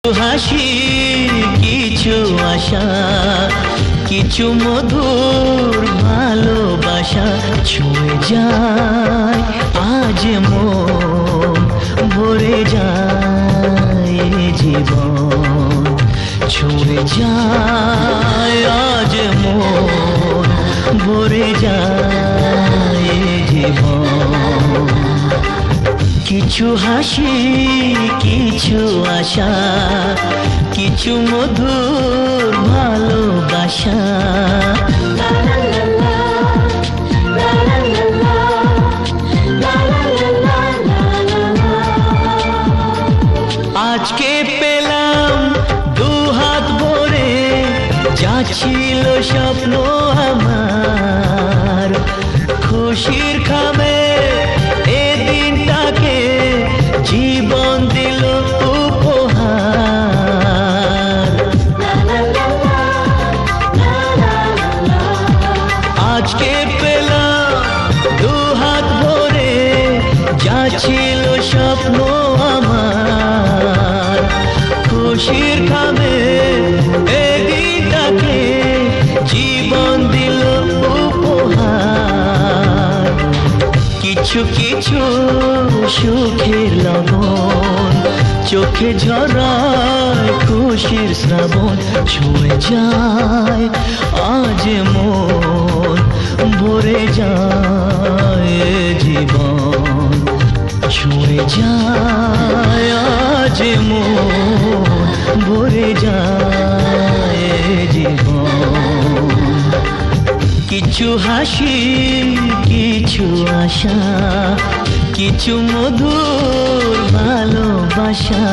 হাসি কিছু আশা কিছু মধুর ভালোবাসা ছুঁয়ে যায় আজ মন ভরে যায় জীবন ছুঁয়ে যায় আজ মন ভরে যায় জীবন কিছু হাসি কিছু আশা কিছু মধুর ভালোবাসা আজকে পেলাম দু হাত ভরে যা ছিল স্বপ্ন আমার খুশির খামে জীবন দিল উপহার আজকে পেলাম দু হাত ভরে যা ছিল স্বপ্ন আমার খুশির খামে এদিনটাকে জীবন দিল উপহার কিছু কিছু সুখের লবণ চোখে ঝরায় খুশির শ্রাবণ ছুঁয়ে যায় আজ মন ভরে যায় জীবন ছুঁয়ে যায় আজ মন ভরে যায় জীবন কিছু হাসি কিছু আশা কিছু মধুর ভালোবাসা।